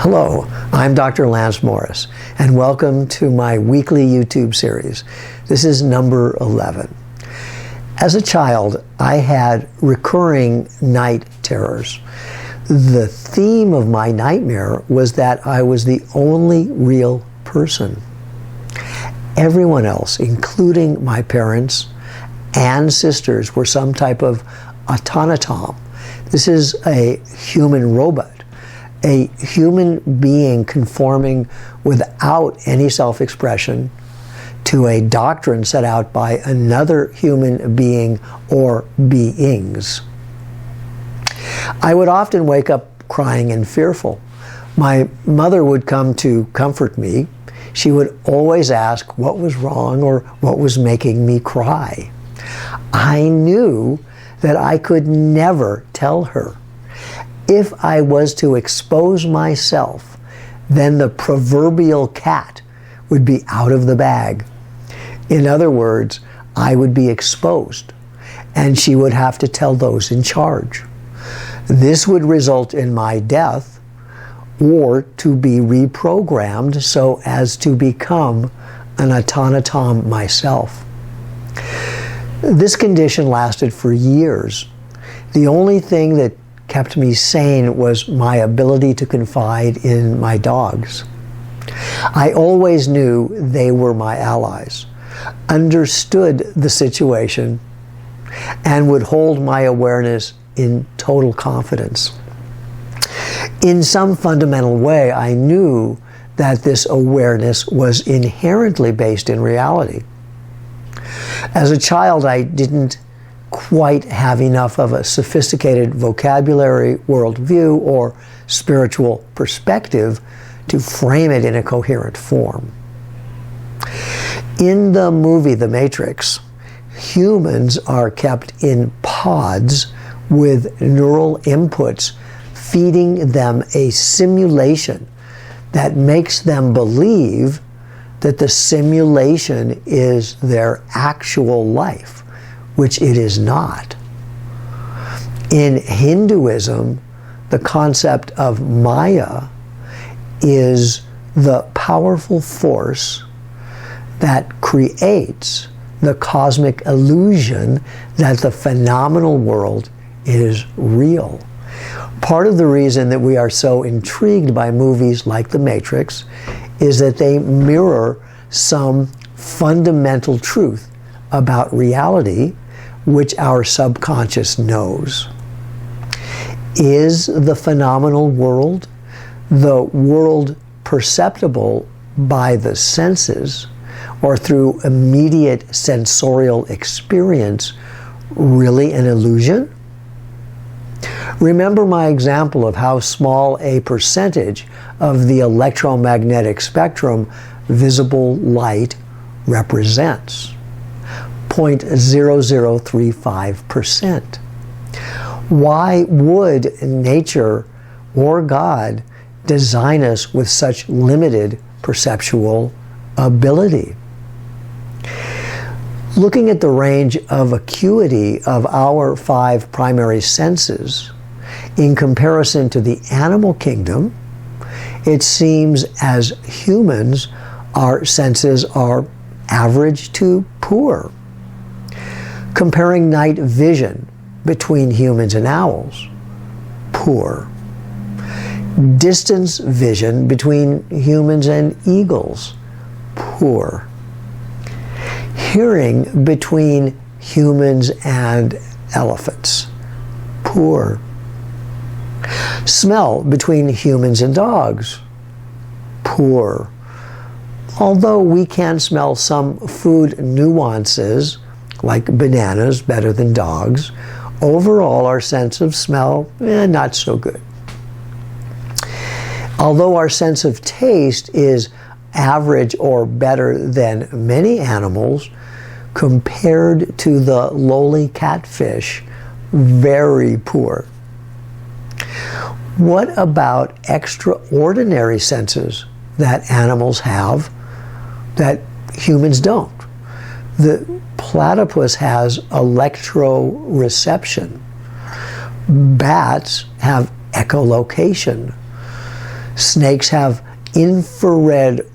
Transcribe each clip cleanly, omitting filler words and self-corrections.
Hello, I'm Dr. Lance Morris, and welcome to my weekly YouTube series. This is number 11. As a child, I had recurring night terrors. The theme of my nightmare was that I was the only real person. Everyone else, including my parents and sisters, were some type of automaton. This is a human robot. A human being conforming without any self-expression to a doctrine set out by another human being or beings. I would often wake up crying and fearful. My mother would come to comfort me. She would always ask what was wrong or what was making me cry. I knew that I could never tell her. If I was to expose myself, then the proverbial cat would be out of the bag. In other words, I would be exposed, and she would have to tell those in charge. This would result in my death, or to be reprogrammed so as to become an automaton myself. This condition lasted for years. The only thing that kept me sane was my ability to confide in my dogs. I always knew they were my allies, understood the situation, and would hold my awareness in total confidence. In some fundamental way, I knew that this awareness was inherently based in reality. As a child, I didn't quite have enough of a sophisticated vocabulary, worldview, or spiritual perspective to frame it in a coherent form. In the movie The Matrix, humans are kept in pods with neural inputs feeding them a simulation that makes them believe that the simulation is their actual life, which it is not. In Hinduism, the concept of Maya is the powerful force that creates the cosmic illusion that the phenomenal world is real. Part of the reason that we are so intrigued by movies like The Matrix is that they mirror some fundamental truth about reality which our subconscious knows. Is the phenomenal world, the world perceptible by the senses or through immediate sensorial experience, really an illusion? Remember my example of how small a percentage of the electromagnetic spectrum visible light represents. 0.0035%. Why would nature or God design us with such limited perceptual ability? Looking at the range of acuity of our 5 primary senses in comparison to the animal kingdom, it seems as humans, our senses are average to poor. Comparing night vision between humans and owls, poor. Distance vision between humans and eagles, poor. Hearing between humans and elephants, poor. Smell between humans and dogs, poor. Although we can smell some food nuances, like bananas better than dogs, overall our sense of smell, not so good. Although our sense of taste is average or better than many animals, compared to the lowly catfish, very poor. What about extraordinary senses that animals have that humans don't? The platypus has electroreception. Bats have echolocation. Snakes have infrared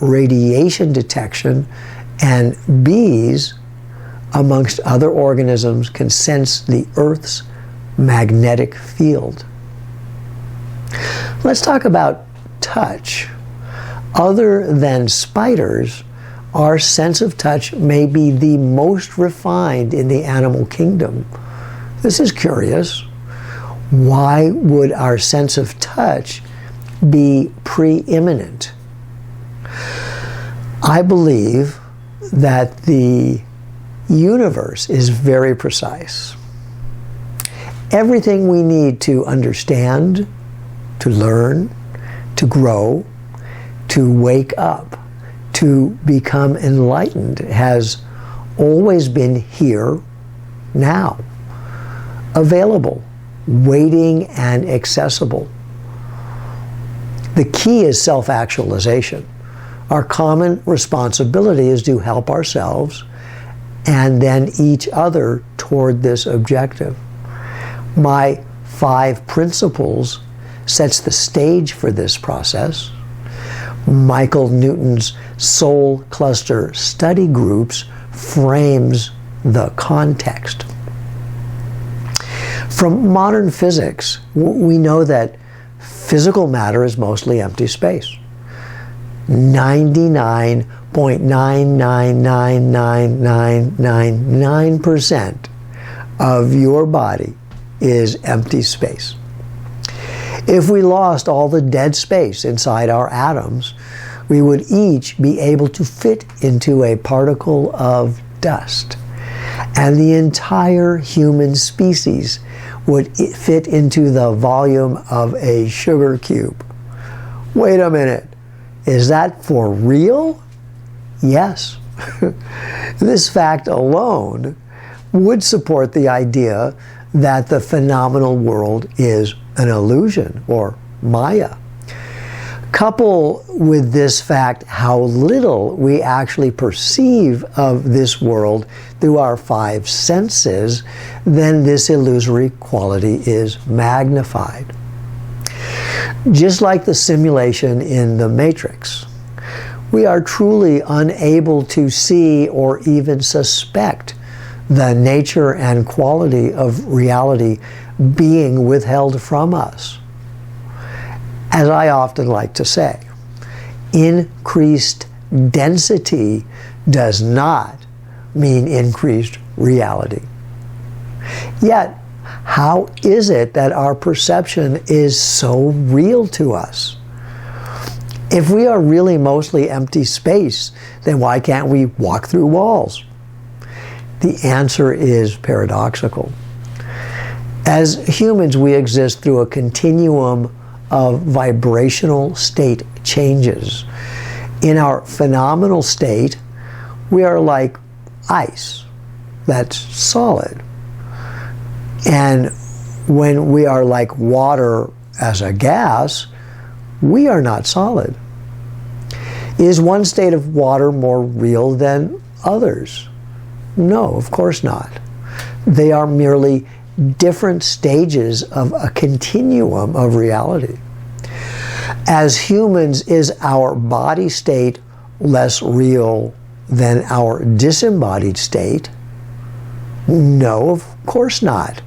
radiation detection, and bees, amongst other organisms, can sense the Earth's magnetic field. Let's talk about touch. Other than spiders, our sense of touch may be the most refined in the animal kingdom. This is curious. Why would our sense of touch be preeminent? I believe that the universe is very precise. Everything we need to understand, to learn, to grow, to wake up, to become enlightened has always been here, now, available, waiting, and accessible. The key is self-actualization. Our common responsibility is to help ourselves and then each other toward this objective. My 5 principles sets the stage for this process. Michael Newton's Soul Cluster Study Groups frames the context. From modern physics, we know that physical matter is mostly empty space. 99.9999999% of your body is empty space. If we lost all the dead space inside our atoms, we would each be able to fit into a particle of dust, and the entire human species would fit into the volume of a sugar cube. Wait a minute. Is that for real? Yes. This fact alone would support the idea that the phenomenal world is an illusion, or Maya. Couple with this fact how little we actually perceive of this world through our 5 senses, then this illusory quality is magnified. Just like the simulation in the Matrix, we are truly unable to see or even suspect the nature and quality of reality being withheld from us. As I often like to say, increased density does not mean increased reality. Yet, how is it that our perception is so real to us? If we are really mostly empty space, then why can't we walk through walls? The answer is paradoxical. As humans, we exist through a continuum of vibrational state changes. In our phenomenal state, we are like ice that's solid. And when we are like water as a gas, we are not solid. Is one state of water more real than others? No, of course not. They are merely different stages of a continuum of reality. As humans, is our body state less real than our disembodied state? No, of course not.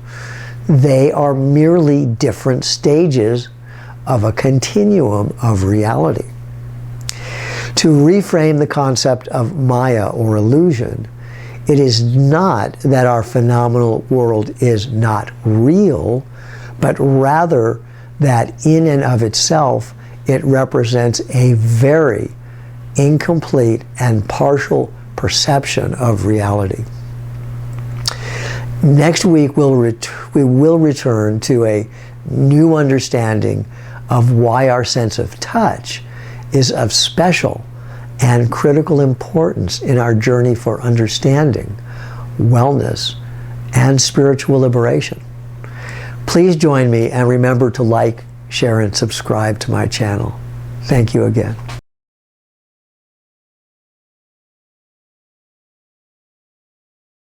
They are merely different stages of a continuum of reality. To reframe the concept of Maya or illusion, it is not that our phenomenal world is not real, but rather that in and of itself, it represents a very incomplete and partial perception of reality. Next week, we will return to a new understanding of why our sense of touch is of special and critical importance in our journey for understanding, wellness, and spiritual liberation. Please join me and remember to like, share, and subscribe to my channel. Thank you again.